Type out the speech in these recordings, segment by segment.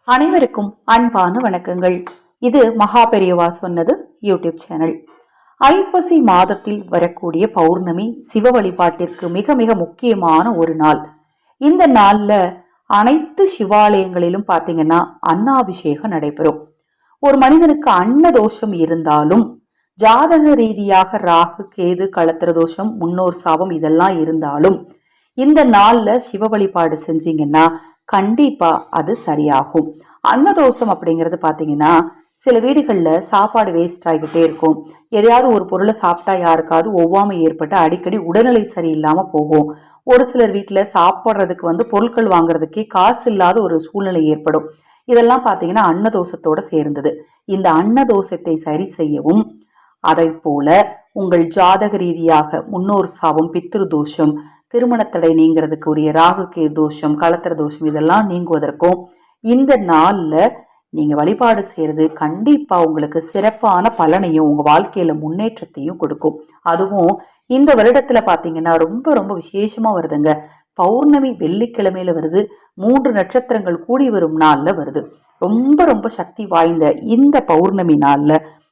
அனைவருக்கும் அன்பான வணக்கங்கள். இது மகா பெரியவா சொன்னது யூடியூப் சேனல். ஐப்பசி மாதத்தில் வரக்கூடிய பௌர்ணமி சிவ வழிபாட்டிற்கு மிக மிக முக்கியமான ஒரு நாள். இந்த நாள்ல அனைத்து சிவாலயங்களிலும் பாத்தீங்கன்னா அன்னாபிஷேகம் நடைபெறும். ஒரு மனிதனுக்கு அன்ன தோஷம் இருந்தாலும், ஜாதக ரீதியாக ராகு கேது களத்திர தோஷம் முன்னோர் சாபம் இதெல்லாம் இருந்தாலும் இந்த நாள்ல சிவ வழிபாடு செஞ்சீங்கன்னா கண்டிப்பா அது சரியாகும். அன்னதோஷம் அப்படிங்கிறது பாத்தீங்கன்னா சில வீடுகள்ல சாப்பாடு வேஸ்ட் ஆகிட்டே இருக்கும். எதையாவது ஒரு பொருளை சாப்பிட்டா யாருக்காவது ஒவ்வாமை ஏற்பட்டு அடிக்கடி உடல்நிலை சரியில்லாம போகும். ஒரு சிலர் வீட்டுல சாப்பிட்றதுக்கு பொருட்கள் வாங்குறதுக்கே காசு இல்லாத ஒரு சூழ்நிலை ஏற்படும். இதெல்லாம் பாத்தீங்கன்னா அன்னதோஷத்தோட சேர்ந்தது. இந்த அன்னதோஷத்தை சரி செய்யவும், அதை போல உங்கள் ஜாதக ரீதியாக முன்னோர் சாபம், பித்ரு தோஷம், திருமணத்தடை நீங்கிறதுக்கு உரிய ராகு கே தோஷம், களத்திர தோஷம் இதெல்லாம் நீங்குவதற்கும் இந்த நாள்ல நீங்க வழிபாடு செய்யறது கண்டிப்பா உங்களுக்கு சிறப்பான பலனையும் உங்க வாழ்க்கையில முன்னேற்றத்தையும் கொடுக்கும். அதுவும் இந்த வருடத்துல பாத்தீங்கன்னா ரொம்ப ரொம்ப விசேஷமா வருதுங்க. பௌர்ணமி வெள்ளிக்கிழமையில வருது. 3 நட்சத்திரங்கள் கூடி வரும் நாள்ல வருது. ரொம்ப ரொம்ப சக்தி வாய்ந்த இந்த பௌர்ணமி நாள்ல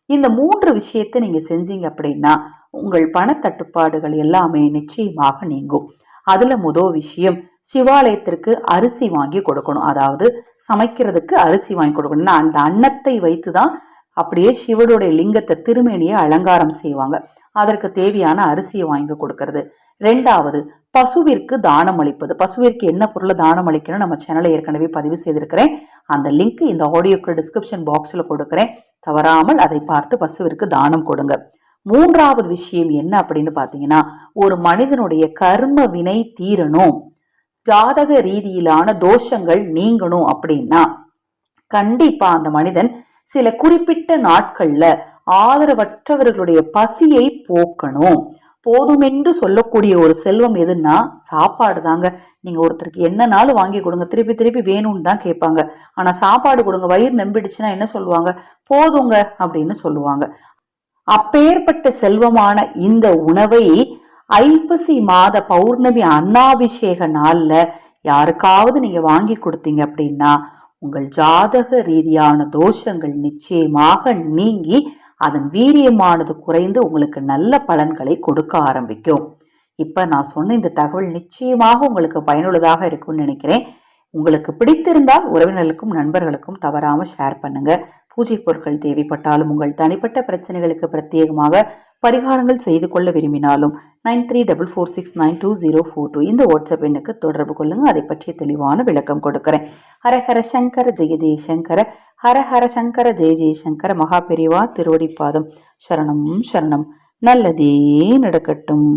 இந்த 3 விஷயத்தை நீங்க செஞ்சீங்க அப்படின்னா உங்கள் பணத்தட்டுப்பாடுகள் எல்லாமே நிச்சயமாக நீங்கும். அதுல முதல் விஷயம், சிவாலயத்திற்கு அரிசி வாங்கி கொடுக்கணும். அதாவது சமைக்கிறதுக்கு அரிசி வாங்கி கொடுக்கணும். அந்த அன்னத்தை வைத்துதான் அப்படியே சிவனுடைய லிங்கத்தை திருமேனியை அலங்காரம் செய்வாங்க. அதற்கு தேவையான அரிசியை வாங்கி கொடுக்கறது. 2வது, பசுவிற்கு தானம் அளிப்பது. பசுவிற்கு என்ன பொருளை தானம் அளிக்கணும் நம்ம சேனலை ஏற்கனவே பதிவு செய்திருக்கிறேன். அந்த லிங்க் இந்த ஆடியோக்கு டிஸ்கிரிப்ஷன் பாக்ஸ்ல கொடுக்கிறேன். தவறாமல் அதை பார்த்து பசுவிற்கு தானம் கொடுங்க. 3வது விஷயம் என்ன அப்படின்னு பாத்தீங்கன்னா, ஒரு மனிதனுடைய கர்ம வினை தீரணும், ஜாதக ரீதியிலான தோஷங்கள் நீங்கணும் அப்படின்னா கண்டிப்பா அந்த மனிதன் சில குறிப்பிட்ட நாட்கள்ல ஆதரவற்றவர்களுடைய பசியை போக்கணும். போதுமென்று சொல்லக்கூடிய ஒரு செல்வம் எதுன்னா சாப்பாடு தாங்க. நீங்க ஒருத்தருக்கு என்னனாலும் வாங்கி கொடுங்க, திருப்பி திருப்பி வேணும்னு தான் கேட்பாங்க. ஆனா சாப்பாடு கொடுங்க, வயிறு நம்பிடுச்சுன்னா என்ன சொல்லுவாங்க? போதுங்க அப்படின்னு சொல்லுவாங்க. அப்பேற்பட்ட செல்வமான இந்த உணவை ஐப்பசி மாத பௌர்ணமி அன்னாபிஷேக நாள்ல யாருக்காவது நீங்க வாங்கி கொடுத்தீங்க அப்படின்னா உங்கள் ஜாதக ரீதியான தோஷங்கள் நிச்சயமாக நீங்கி அதன் வீரியமானது குறைந்து உங்களுக்கு நல்ல பலன்களை கொடுக்க ஆரம்பிக்கும். இப்ப நான் சொன்ன இந்த தகவல் நிச்சயமாக உங்களுக்கு பயனுள்ளதாக இருக்கும்னு நினைக்கிறேன். உங்களுக்கு பிடித்திருந்தால் உறவினர்களுக்கும் நண்பர்களுக்கும் தவறாம ஷேர் பண்ணுங்க. பூஜை பொருட்கள் தேவைப்பட்டாலும், உங்கள் தனிப்பட்ட பிரச்சனைகளுக்கு பிரத்யேகமாக பரிகாரங்கள் செய்து கொள்ள விரும்பினாலும் 9344692042 இந்த வாட்ஸ்அப் எண்ணுக்கு தொடர்பு கொள்ளுங்க. அதை பற்றிய தெளிவான விளக்கம் கொடுக்கிறேன். ஹரஹர சங்கர ஜெய ஜெயசங்கர, ஹரஹர சங்கர ஜெய ஜெயசங்கர. மகா பெரியவா திருவடிப்பாதம் சரணம் சரணம். நல்லதே நடக்கட்டும்.